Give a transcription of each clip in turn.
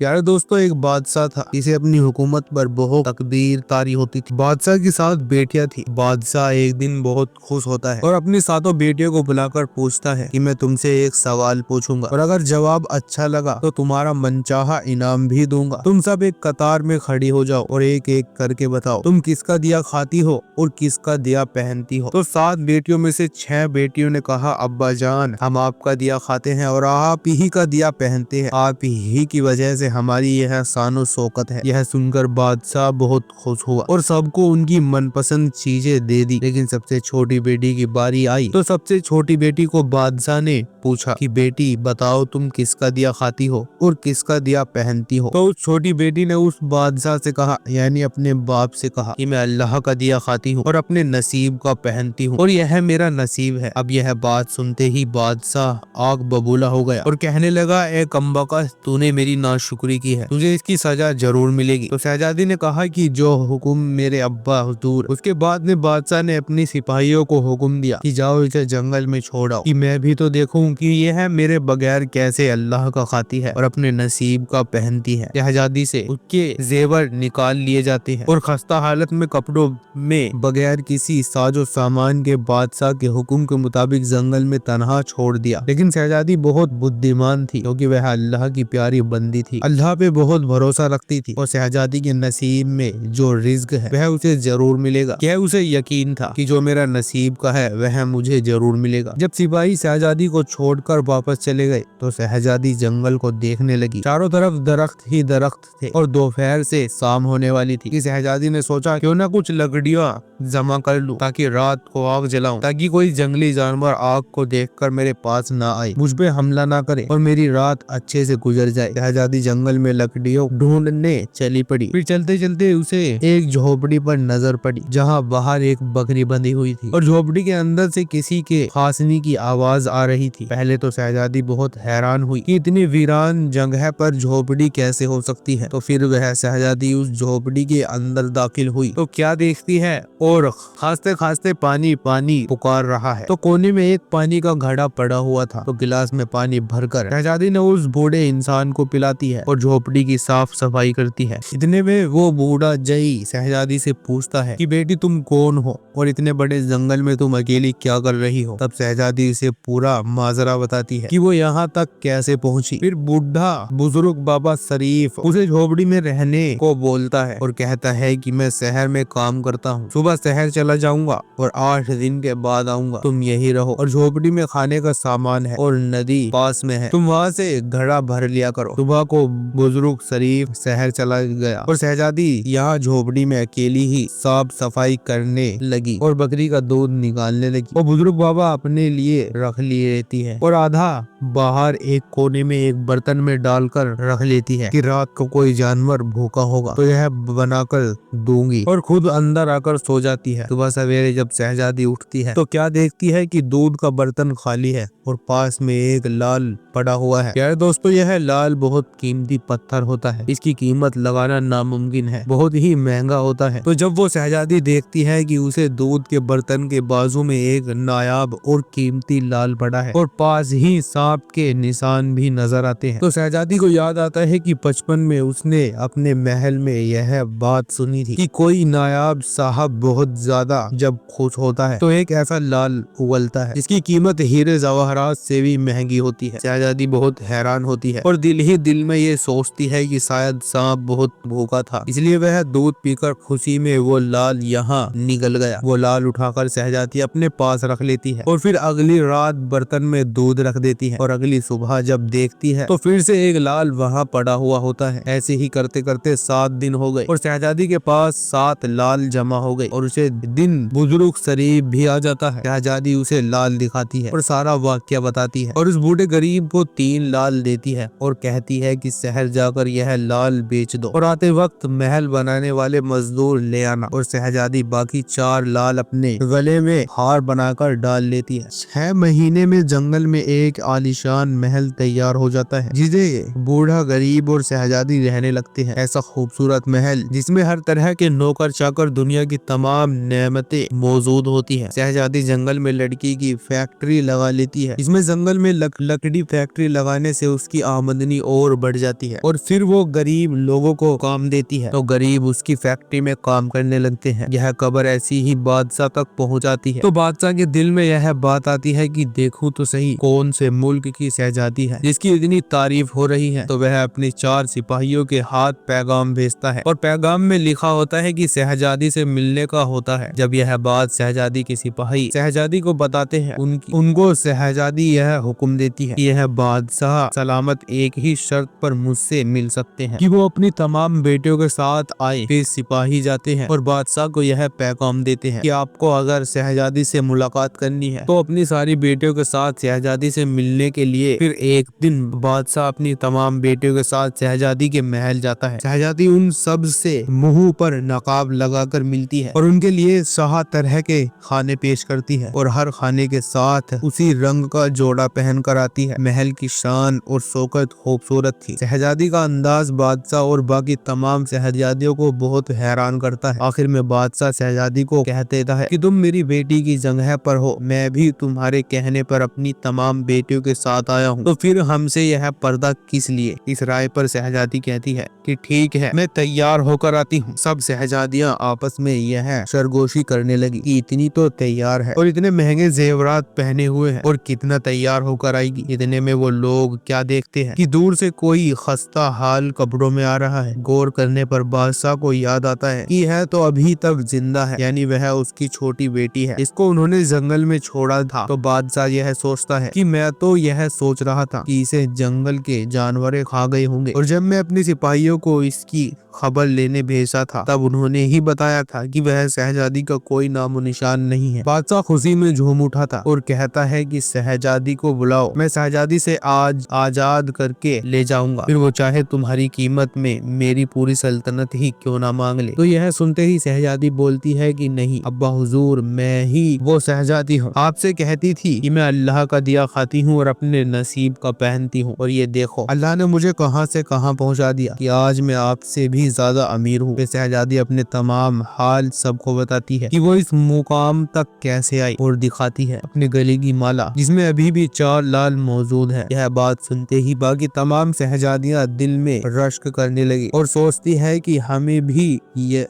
प्यारे दोस्तों, एक बादशाह था। इसे अपनी हुकूमत पर बहुत तकदीर तारी होती थी। बादशाह के साथ बेटियां थी। बादशाह एक दिन बहुत खुश होता है और अपनी सातों बेटियों को बुलाकर पूछता है कि मैं तुमसे एक सवाल पूछूंगा और अगर जवाब अच्छा लगा तो तुम्हारा मनचाहा इनाम भी दूंगा। तुम सब एक कतार में खड़ी हो जाओ और एक एक करके बताओ तुम किसका दिया खाती हो और किसका दिया पहनती हो। तो 7 बेटियों में से 6 बेटियों ने कहा, अब्बा जान, हम आपका दिया खाते हैं और आप ही का दिया पहनते हैं। आप ही की वजह से हमारी यह शानो शौकत है। यह सुनकर बादशाह बहुत खुश हुआ और सबको उनकी मनपसंद चीजें दे दी। लेकिन सबसे छोटी बेटी की बारी आई तो सबसे छोटी बेटी को बादशाह ने पूछा कि बेटी बताओ तुम किसका दिया खाती हो और किसका दिया पहनती हो। तो उस छोटी बेटी ने उस बादशाह से कहा, यानी अपने बाप से कहा कि मैं अल्लाह का दिया खाती हूँ और अपने नसीब का पहनती हूँ और यह मेरा नसीब है। अब यह बात सुनते ही बादशाह आग बबूला हो गया और कहने लगा, ए कमबख्त, तूने मेरी नाशुक्री की है, तुझे इसकी सजा जरूर मिलेगी। तो शहजादी ने कहा कि जो हुक्म मेरे अब्बा हुजूर। उसके बाद में बादशाह ने अपनी सिपाहियों को हुक्म दिया कि जाओ इसे जंगल में छोड़ाओ कि मैं भी तो देखूं कि यह मेरे बगैर कैसे अल्लाह का खाती है और अपने नसीब का पहनती है। शहजादी से उसके जेवर निकाल लिए जाते हैं और खस्ता हालत में कपड़ों में बगैर किसी साजो सामान के बादशाह के हुक्म के मुताबिक जंगल में तनहा छोड़ दिया। लेकिन शहजादी बहुत बुद्धिमान थी क्योंकि वह अल्लाह की प्यारी बंदी थी, अल्लाह पे बहुत भरोसा रखती थी और शहजादी के नसीब में जो रिज्क है वह उसे जरूर मिलेगा। क्या उसे यकीन था कि जो मेरा नसीब का है वह मुझे जरूर मिलेगा। जब सिपाही शहजादी को छोड़कर वापस चले गए तो शहजादी जंगल को देखने लगी। चारों तरफ दरख्त ही दरख्त थे और दोपहर से शाम होने वाली थी कि शहजादी ने सोचा क्यों ना कुछ लकड़ियां जमा कर लूं ताकि रात को आग जलाऊं, ताकि कोई जंगली जानवर आग को देखकर मेरे पास ना आए, मुझ पे हमला ना करे और मेरी रात अच्छे से गुजर जाए। शहजादी जंगल में लकड़ियों ढूंढने चली पड़ी। फिर चलते चलते उसे एक झोपड़ी पर नजर पड़ी जहाँ बाहर एक बकरी बंधी हुई थी और झोपड़ी के अंदर से किसी के खांसने की आवाज आ रही थी। पहले तो शहजादी बहुत हैरान हुई कि इतनी वीरान जगह पर झोपड़ी कैसे हो सकती है। तो फिर वह शहजादी उस झोपड़ी के अंदर दाखिल हुई तो क्या देखती है, और खांसते खांसते पानी पानी पुकार रहा है। तो कोने में एक पानी का घड़ा पड़ा हुआ था तो गिलास में पानी भरकर शहजादी ने उस बूढ़े इंसान को पिलाती है और झोपड़ी की साफ सफाई करती है। इतने में वो बूढ़ा जई शहजादी से पूछता है कि बेटी तुम कौन हो और इतने बड़े जंगल में तुम अकेली क्या कर रही हो। तब शहजादी उसे पूरा माजरा बताती है कि वो यहाँ तक कैसे पहुँची। फिर बूढ़ा बुजुर्ग बाबा शरीफ उसे झोपड़ी में रहने को बोलता है और कहता है कि मैं शहर में काम करता हूँ, सुबह शहर चला जाऊंगा और 8 दिन के बाद आऊंगा, तुम यही रहो और झोपड़ी में खाने का सामान है और नदी पास में है, तुम वहाँ से घड़ा भर लिया करो। सुबह को बुजुर्ग शरीफ शहर चला गया और शहजादी यहाँ झोपड़ी में अकेली ही साफ सफाई करने लगी और बकरी का दूध निकालने लगी। वो बुजुर्ग बाबा अपने लिए रख लिए रहती है और आधा बाहर एक कोने में एक बर्तन में डालकर रख लेती है कि रात को कोई जानवर भूखा होगा तो यह बनाकर दूंगी, और खुद अंदर आकर सो जाती है। सुबह सवेरे जब शहजादी उठती है तो क्या देखती है कि दूध का बर्तन खाली है और पास में एक लाल पड़ा हुआ है। यार दोस्तों, यह लाल बहुत कीमती पत्थर होता है, इसकी कीमत लगाना नामुमकिन है, बहुत ही महंगा होता है। तो जब वो शहजादी देखती है कि उसे दूध के बर्तन के बाजू में एक नायाब और कीमती लाल पड़ा है और पास ही सांप के निशान भी नजर आते हैं, तो शहजादी को याद आता है कि बचपन में उसने अपने महल में यह बात सुनी थी कि कोई नायाब साहब बहुत ज्यादा जब खुश होता है तो एक ऐसा लाल उगलता है जिसकी कीमत हीरे जवाहरात से भी महंगी होती है। शहजादी बहुत हैरान होती है और दिल ही दिल में ये सोचती है कि शायद सांप बहुत भूखा था, इसलिए वह दूध पीकर खुशी में वो लाल यहाँ निकल गया। वो लाल उठाकर शहजादी अपने पास रख लेती है और फिर अगली रात बर्तन में दूध रख देती है और अगली सुबह जब देखती है तो फिर से एक लाल वहाँ पड़ा हुआ होता है। ऐसे ही करते करते 7 दिन हो गए और शहजादी के पास 7 लाल जमा हो गए और उसे दिन बुजुर्ग शरीफ भी आ जाता है। शहजादी उसे लाल दिखाती है और सारा वाक्य बताती है और उस बूढ़े गरीब को 3 लाल देती है और कहती है कि शहर जाकर यह लाल बेच दो और आते वक्त महल बनाने वाले मजदूर ले आना। और शहजादी बाकी 4 लाल अपने गले में हार बनाकर डाल लेती है। 6 महीने में जंगल में एक आलीशान महल तैयार हो जाता है जिसे बूढ़ा गरीब और शहजादी रहने लगते हैं। ऐसा खूबसूरत महल जिसमें हर तरह के नौकर चाकर दुनिया की तमाम नेमतें मौजूद होती है। शहजादी जंगल में लड़की की फैक्ट्री लगा लेती है, इसमें जंगल में लकड़ी फैक्ट्री लगाने से उसकी आमदनी और बढ़ जाती है और फिर वो गरीब लोगों को काम देती है, तो गरीब उसकी फैक्ट्री में काम करने लगते हैं। यह खबर ऐसी ही बादशाह तक पहुंच जाती है, तो बादशाह के दिल में यह बात आती है कि देखूं तो सही कौन से मुल्क की शहजादी है जिसकी इतनी तारीफ हो रही है। तो वह अपने 4 सिपाहियों के हाथ पैगाम भेजता है और पैगाम में लिखा होता है कि शहजादी से मिलने का होता है। जब यह बात शहजादी के सिपाही शहजादी को बताते हैं, उनको शहजादी यह हुक्म देती है कि यह बादशाह सलामत एक ही शर्त पर मुझसे मिल सकते हैं कि वो अपनी तमाम बेटियों के साथ आए। फिर सिपाही जाते हैं और बादशाह को यह पैगाम देते हैं कि आपको अगर शहजादी से मुलाकात करनी है तो अपनी सारी बेटियों के साथ शहजादी से मिलने के लिए। फिर एक दिन बादशाह अपनी तमाम बेटियों के साथ शहजादी के महल जाता है। शहजादी उन सब से मुंह पर नकाब लगाकर मिलती है और उनके लिए 100 तरह के खाने पेश करती है और हर खाने के साथ उसी रंग का जोड़ा पहन कर आती है। महल की शान और शौकत खूबसूरत थी। शहजादी का अंदाज बादशाह और बाकी तमाम शहजादियों को बहुत हैरान करता है। आखिर में बादशाह शहजादी को कह देता है कि तुम मेरी बेटी की जगह पर हो, मैं भी तुम्हारे कहने पर अपनी तमाम बेटियों के साथ आया हूँ, तो फिर हमसे यह पर्दा किस लिए। इस राय पर शहजादी कहती है कि ठीक है, मैं तैयार होकर आती हूँ। सब शहजादियाँ आपस में यह सरगोशी करने लगी कि इतनी तो तैयार है और इतने महंगे जेवरात पहने हुए हैं और कितना तैयार होकर आएगी। इतने में वो लोग क्या देखते हैं कि दूर से कोई खस्ता हाल कपड़ों में आ रहा है। गौर करने पर बादशाह को याद आता है कि यह तो अभी तक जिंदा है, यानी वह उसकी छोटी बेटी है, इसको उन्होंने जंगल में छोड़ा था। तो बादशाह यह सोचता है कि मैं तो यह सोच रहा था कि इसे जंगल के जानवर खा गए होंगे, और जब मैं अपने सिपाहियों को इसकी खबर लेने भेजा था तब उन्होंने ही बताया था कि वह शहजादी का कोई नामो निशान नहीं है। बादशाह खुशी में झूम उठा था और कहता है कि शहजादी को बुलाओ, मैं शहजादी से आज आजाद करके ले जाऊंगा, फिर वो चाहे तुम्हारी कीमत में मेरी पूरी सल्तनत ही क्यों ना मांग ले। तो यह सुनते ही शहजादी बोलती है कि नहीं अब्बा हुजूर, मैं ही वो शहजादी हूँ। आपसे कहती थी कि मैं अल्लाह का दिया खाती हूँ और अपने नसीब का पहनती हूँ, और ये देखो अल्लाह ने मुझे कहां से कहां पहुंचा दिया कि आज मैं आपसे भी ज्यादा अमीर हूँ। शहजादी अपने तमाम हाल सबको बताती है कि वो इस मुकाम तक कैसे आई और दिखाती है अपने गले की माला जिसमें अभी भी 4 लाल मौजूद है। यह बात सुनते ही बाकी तमाम शहजादियां दिल में रश्क करने लगी और सोचती है कि हमें भी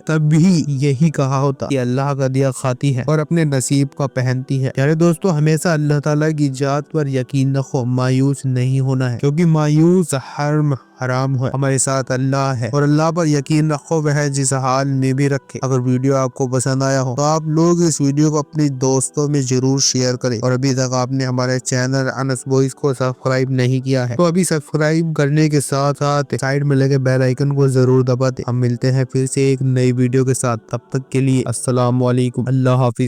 तब भी यही कहा होता कि अल्लाह का दिया खाती है और अपने नसीब का पहनती है। यारे दोस्तों, हमेशा अल्लाह ताला की जात पर यकीन रखो, मायूस नहीं होना है, क्योंकि मायूस हराम है। हमारे साथ अल्लाह है और अल्लाह पर यकीन रखो, वह जिस हाल में भी रखे। अगर वीडियो आपको पसंद आया हो तो आप लोग इस वीडियो को अपने दोस्तों में जरूर शेयर करें, और अभी तक आपने हमारे चैनल अनस बॉयज को सब्सक्राइब नहीं किया है तो अभी सब्सक्राइब करने के साथ साथ साइड में लगे बेल आइकन को जरूर दबा दें। हम मिलते हैं फिर से एक नई वीडियो के साथ, तब तक के लिए अस्सलाम वालेकुम, अल्लाह हाफिज।